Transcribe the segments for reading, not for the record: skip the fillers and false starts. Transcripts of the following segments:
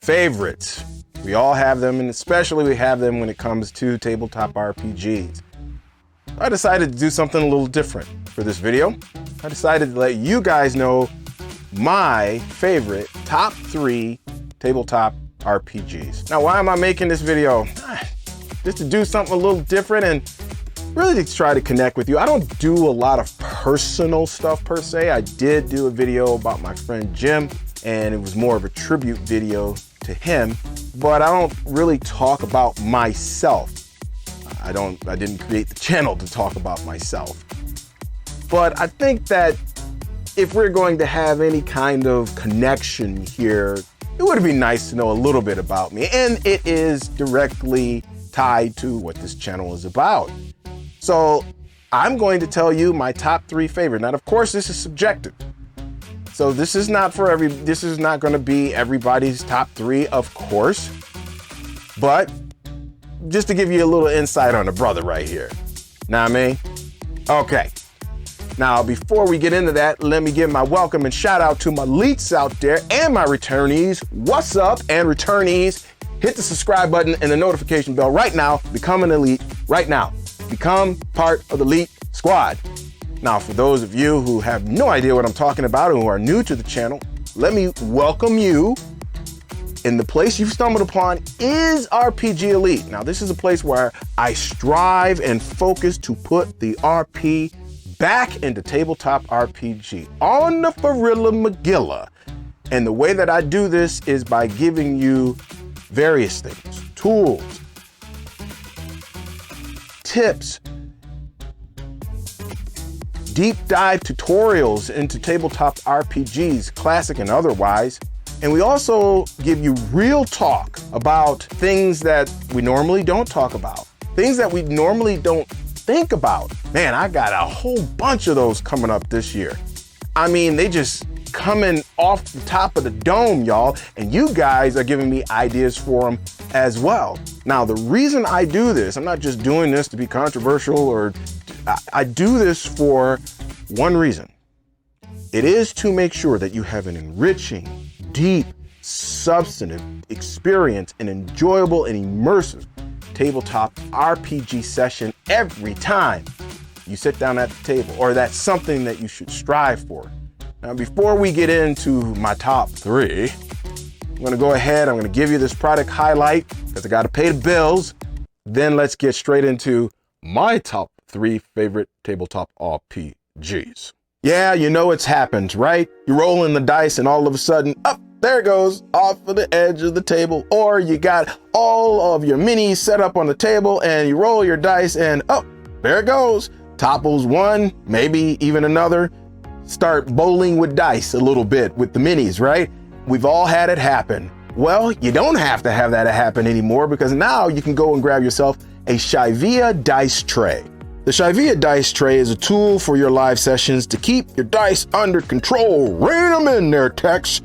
favorites. We all have them, and especially we have them when it comes to tabletop RPGs. I decided to do something a little different for this video. I decided to let you guys know my favorite top 3 tabletop RPGs. Now, why am I making this video? Just to do something a little different and really to try to connect with you. I don't do a lot of personal stuff per se. I did do a video about my friend Jim, and it was more of a tribute video to him, but I don't really talk about myself. I didn't create the channel to talk about myself. But I think that if we're going to have any kind of connection here, it would be nice to know a little bit about me, and it is directly tied to what this channel is about. So I'm going to tell you my top 3 favorite. Now, of course, this is subjective. So this is not going to be everybody's top 3, of course, but just to give you a little insight on the brother right here. Know what I mean? Okay. Now, before we get into that, let me give my welcome and shout out to my leets out there and my returnees. What's up? And returnees, hit the subscribe button and the notification bell right now. Become an elite right now. Become part of the LEET Squad. Now, for those of you who have no idea what I'm talking about and who are new to the channel, let me welcome you. And the place you've stumbled upon is RPG Elite. Now, this is a place where I strive and focus to put the RP back into tabletop RPG on the Farilla Magilla. And the way that I do this is by giving you various things, tools, tips, deep dive tutorials into tabletop RPGs, classic and otherwise. And we also give you real talk about things that we normally don't talk about, things that we normally don't think about. Man, I got a whole bunch of those coming up this year. I mean, they just coming off the top of the dome, y'all, and you guys are giving me ideas for them as well. Now, the reason I do this, I'm not just doing this to be controversial, or I do this for one reason. It is to make sure that you have an enriching, deep, substantive experience, an enjoyable and immersive tabletop RPG session every time you sit down at the table, or that's something that you should strive for. Now, before we get into my top 3, I'm gonna go ahead, I'm gonna give you this product highlight because I gotta pay the bills. Then let's get straight into my top 3 favorite tabletop RPGs. Yeah, you know it's happened, right? You're rolling the dice and all of a sudden, up, there it goes, off of the edge of the table. Or you got all of your minis set up on the table and you roll your dice and up, there it goes. Topples one, maybe even another. Start bowling with dice a little bit with the minis, right? We've all had it happen. Well, you don't have to have that happen anymore, because now you can go and grab yourself a Shivia dice tray. The Shivia dice tray is a tool for your live sessions to keep your dice under control. Rein them in there, Tex.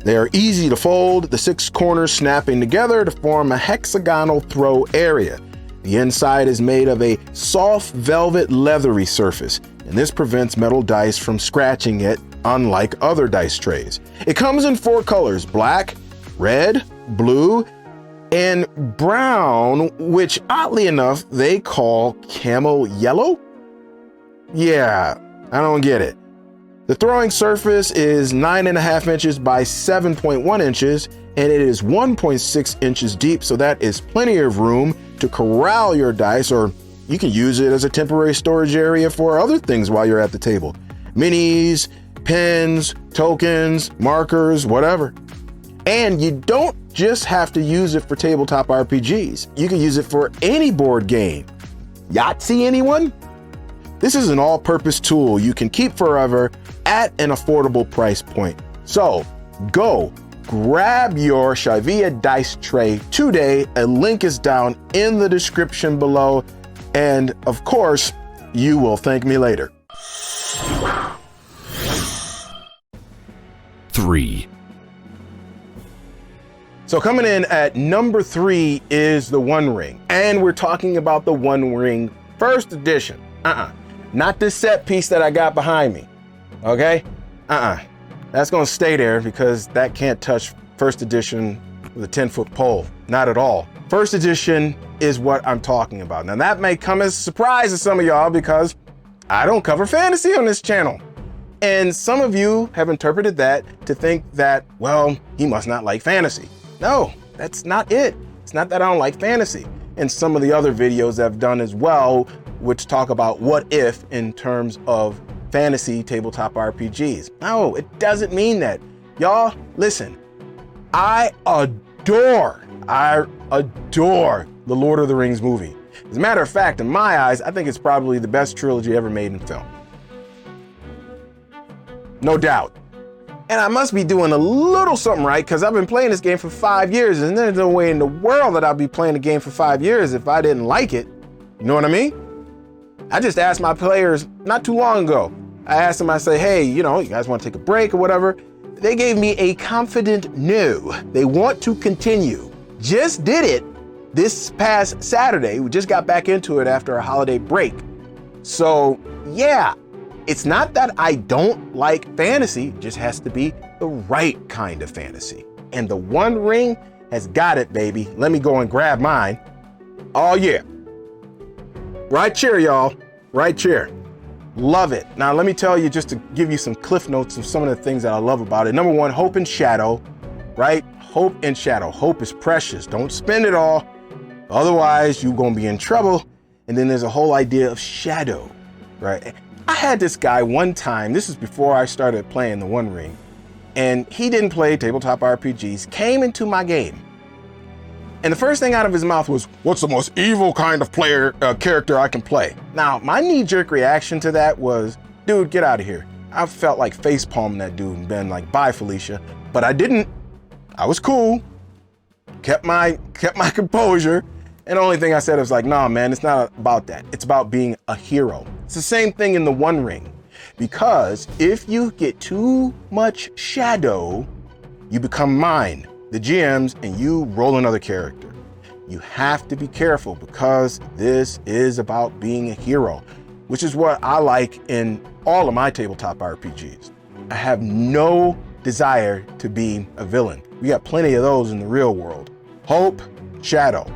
They are easy to fold, the 6 corners snapping together to form a hexagonal throw area. The inside is made of a soft velvet leathery surface, and this prevents metal dice from scratching it, unlike other dice trays. It comes in 4 colors, black, red, blue, and brown, which oddly enough, they call camel yellow? Yeah, I don't get it. The throwing surface is 9.5 inches by 7.1 inches, and it is 1.6 inches deep, so that is plenty of room to corral your dice, or you can use it as a temporary storage area for other things while you're at the table. Minis, pens, tokens, markers, whatever. And you don't just have to use it for tabletop RPGs. You can use it for any board game. Yahtzee, anyone? This is an all-purpose tool you can keep forever at an affordable price point. So go grab your Shivia dice tray today. A link is down in the description below. And of course, you will thank me later. 3. So coming in at number 3 is the One Ring. And we're talking about the One Ring first edition. Not this set piece that I got behind me. Okay? That's gonna stay there because that can't touch first edition with a 10-foot pole. Not at all. First edition is what I'm talking about. Now that may come as a surprise to some of y'all because I don't cover fantasy on this channel. And some of you have interpreted that to think that, well, he must not like fantasy. No, that's not it. It's not that I don't like fantasy. And some of the other videos I've done as well, which talk about what if in terms of fantasy tabletop RPGs. No, it doesn't mean that. Y'all, listen, I adore the Lord of the Rings movie. As a matter of fact, in my eyes, I think it's probably the best trilogy ever made in film. No doubt. And I must be doing a little something right because I've been playing this game for 5 years and there's no way in the world that I'll be playing the game for 5 years if I didn't like it. You know what I mean? I just asked my players not too long ago. I asked them, I say, hey, you guys want to take a break or whatever? They gave me a confident no. They want to continue. Just did it this past Saturday. We just got back into it after a holiday break. So yeah, it's not that I don't like fantasy, it just has to be the right kind of fantasy. And the One Ring has got it, baby. Let me go and grab mine. Oh yeah. Right chair, y'all. Right chair. Love it. Now, let me tell you, just to give you some cliff notes of some of the things that I love about it. Number one, hope and shadow, right? Hope and shadow. Hope is precious. Don't spend it all. Otherwise, you're going to be in trouble. And then there's a whole idea of shadow, right? I had this guy one time, this is before I started playing the One Ring, and he didn't play tabletop RPGs, came into my game. And the first thing out of his mouth was, what's the most evil kind of character I can play? Now, my knee-jerk reaction to that was, dude, get out of here. I felt like face-palming that dude and been like, bye, Felicia. But I didn't. I was cool, kept my composure. And the only thing I said was like, nah, man, it's not about that. It's about being a hero. It's the same thing in the One Ring. Because if you get too much shadow, you become mine, the GMs, and you roll another character. You have to be careful because this is about being a hero, which is what I like in all of my tabletop RPGs. I have no desire to be a villain. We got plenty of those in the real world. Hope, shadow.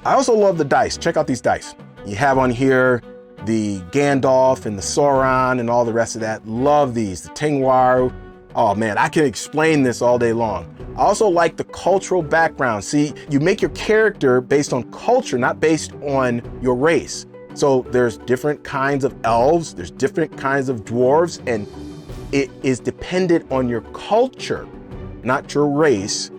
I also love the dice. Check out these dice. You have on here the Gandalf and the Sauron and all the rest of that. Love these. The Tingwar. Oh man, I can explain this all day long. I also like the cultural background. See, you make your character based on culture, not based on your race. So there's different kinds of elves, there's different kinds of dwarves, and it is dependent on your culture, not your race,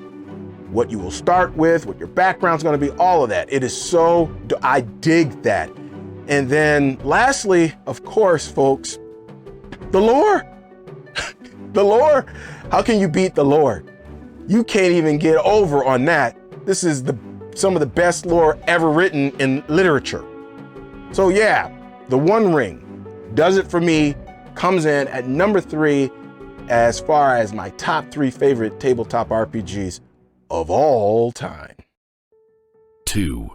what you will start with, what your background's gonna be, all of that. It is so, I dig that. And then lastly, of course, folks, the lore. The lore, how can you beat the lore? You can't even get over on that. This is some of the best lore ever written in literature. So yeah, the One Ring does it for me, comes in at number 3 as far as my top 3 favorite tabletop RPGs of all time. 2.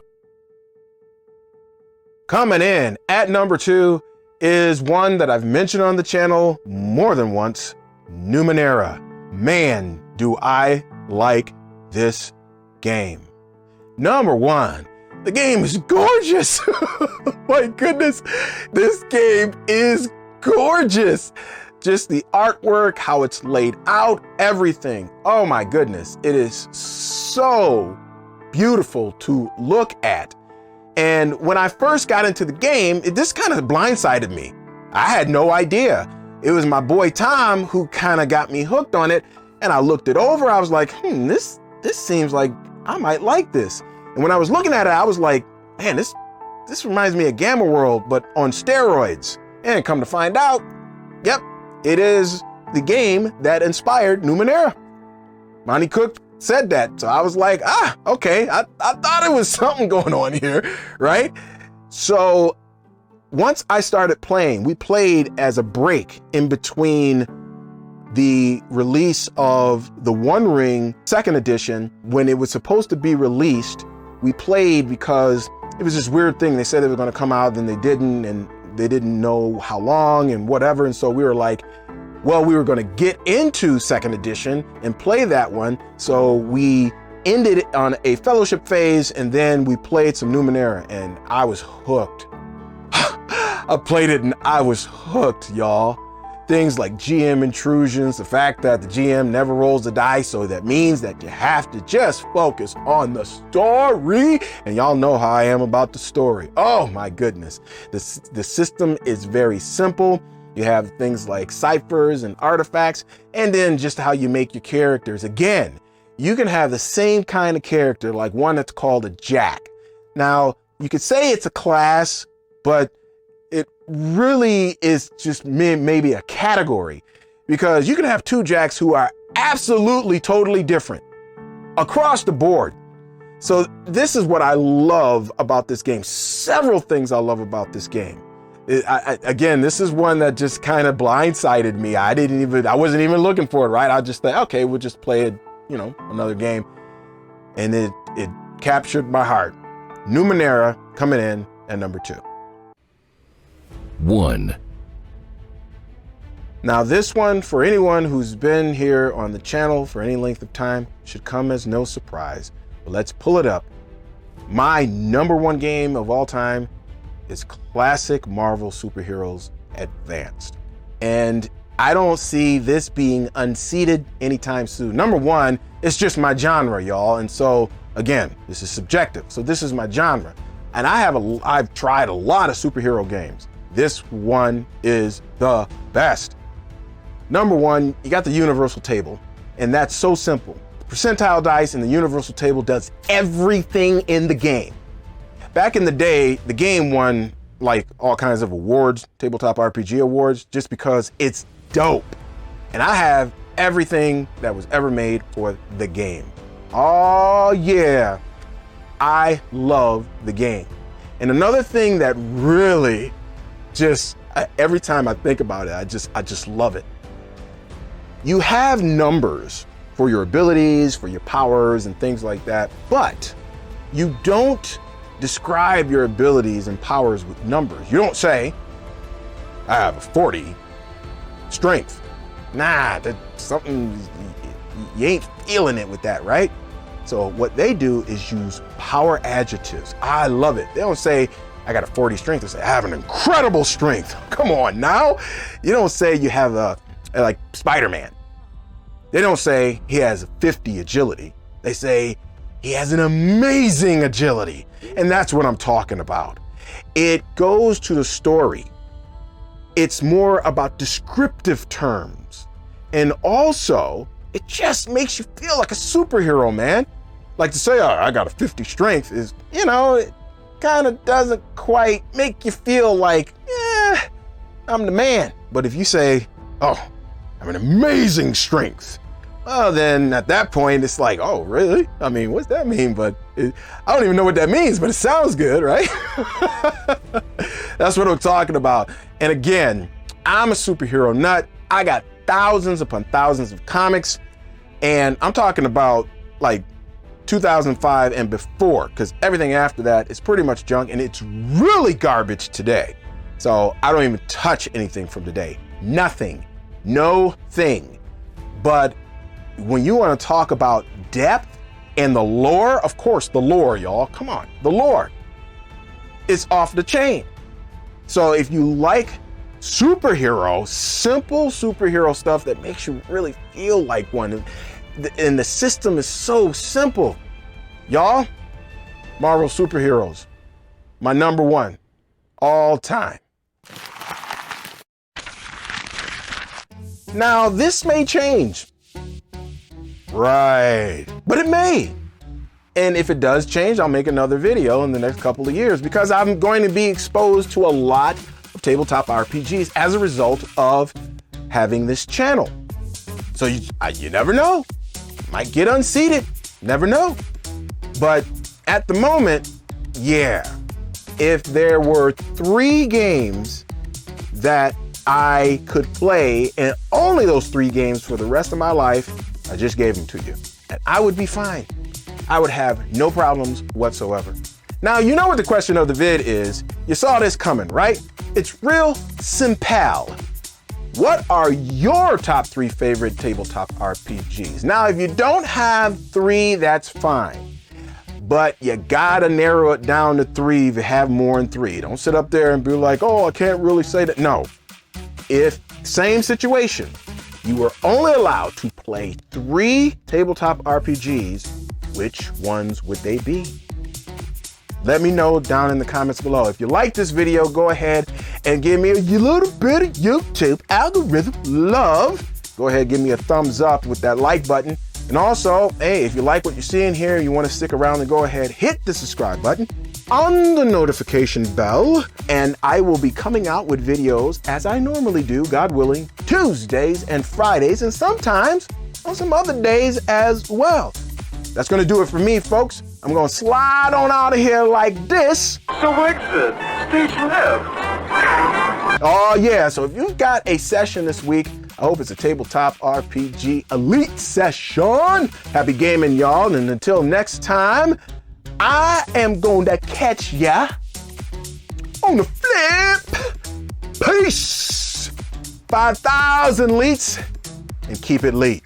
Coming in at number 2 is one that I've mentioned on the channel more than once, NUMNERA. Man, do I like this game. Number 1, the game is gorgeous. My goodness, this game is gorgeous. Just the artwork, how it's laid out, everything. Oh my goodness, it is so beautiful to look at. And when I first got into the game, this kind of blindsided me. I had no idea. It was my boy Tom who kind of got me hooked on it, and I looked it over. I was like, this seems like I might like this. And when I was looking at it, I was like, man, this reminds me of Gamma World, but on steroids. And come to find out, yep, it is the game that inspired NUMNERA. Monty Cook said that, so I was like, okay, I thought it was something going on here, right? So once I started playing, we played as a break in between the release of the One Ring 2nd edition. When it was supposed to be released, we played because it was this weird thing. They said they were going to come out, then they didn't, and they didn't know how long and whatever. And so we were like, well, we were going to get into 2nd edition and play that one. So we ended on a fellowship phase, and then we played some NUMNERA, and I was hooked. I played it and I was hooked, y'all. Things like GM intrusions, the fact that the GM never rolls the dice, so that means that you have to just focus on the story. And y'all know how I am about the story. Oh my goodness. The system is very simple. You have things like ciphers and artifacts, and then just how you make your characters. Again, you can have the same kind of character, like one that's called a Jack. Now, you could say it's a class, but it really is just maybe a category, because you can have two Jacks who are absolutely totally different across the board. So this is what I love about this game. Several things I love about this game. Again, this is one that just kind of blindsided me. I wasn't even looking for it, right? I just thought, okay, we'll just play it, another game. And it captured my heart. NUMNERA coming in at number 2. 1. Now this one, for anyone who's been here on the channel for any length of time, should come as no surprise. But let's pull it up. My number 1 game of all time is classic Marvel Superheroes Advanced. And I don't see this being unseated anytime soon. Number 1, it's just my genre, y'all. And so again, this is subjective. So this is my genre. And I've tried a lot of superhero games. This one is the best. Number 1, you got the universal table, and that's so simple. The percentile dice and the universal table does everything in the game. Back in the day, the game won like all kinds of awards, tabletop RPG awards, just because it's dope. And I have everything that was ever made for the game. Oh yeah, I love the game. And another thing that really every time I think about it, I just love it. You have numbers for your abilities, for your powers and things like that, but you don't describe your abilities and powers with numbers. You don't say, I have a 40 strength. Nah, that's something, you ain't feeling it with that, right? So what they do is use power adjectives. I love it. They don't say, I got a 40 strength. They say, I have an incredible strength. Come on now. You don't say you have like Spider-Man. They don't say he has a 50 agility. They say he has an amazing agility. And that's what I'm talking about. It goes to the story. It's more about descriptive terms. And also, it just makes you feel like a superhero, man. Like to say, oh, I got a 50 strength is, it kind of doesn't quite make you feel like, I'm the man. But if you say, oh, I have an amazing strength, well, then at that point, it's like, oh, really? I mean, what's that mean? But I don't even know what that means, but it sounds good, right? That's what I'm talking about. And again, I'm a superhero nut. I got thousands upon thousands of comics, and I'm talking about like 2005 and before, because everything after that is pretty much junk, and it's really garbage today. So I don't even touch anything from today. Nothing. No thing. But when you want to talk about depth and the lore, of course, the lore, y'all, come on, the lore, it's off the chain. So if you like superhero, simple superhero stuff that makes you really feel like one, and the system is so simple, y'all, Marvel Superheroes, my number 1 all time. Now, this may change. Right, but it may. And if it does change, I'll make another video in the next couple of years, because I'm going to be exposed to a lot of tabletop RPGs as a result of having this channel. So you never know. Might get unseated, never know. But at the moment, yeah, if there were 3 games that I could play, and only those 3 games for the rest of my life, I just gave them to you, and I would be fine. I would have no problems whatsoever. Now, you know what the question of the vid is. You saw this coming, right? It's real simple. What are your top 3 favorite tabletop RPGs? Now, if you don't have 3, that's fine. But you gotta narrow it down to 3 if you have more than 3. Don't sit up there and be like, oh, I can't really say that. No. If, same situation, you were only allowed to play 3 tabletop RPGs, which ones would they be? Let me know down in the comments below. If you like this video, go ahead and give me a little bit of YouTube algorithm love. Go ahead, give me a thumbs up with that like button. And also, hey, if you like what you're seeing here and you want to stick around, then go ahead, hit the subscribe button on the notification bell, and I will be coming out with videos as I normally do, God willing, Tuesdays and Fridays, and sometimes on some other days as well. That's gonna do it for me, folks. I'm gonna slide on out of here like this. So exit, stage left. Oh yeah, so if you've got a session this week, I hope it's a tabletop RPG elite session. Happy gaming, y'all, and until next time, I am going to catch ya on the flip. Peace. 5,000 leets, and keep it leet.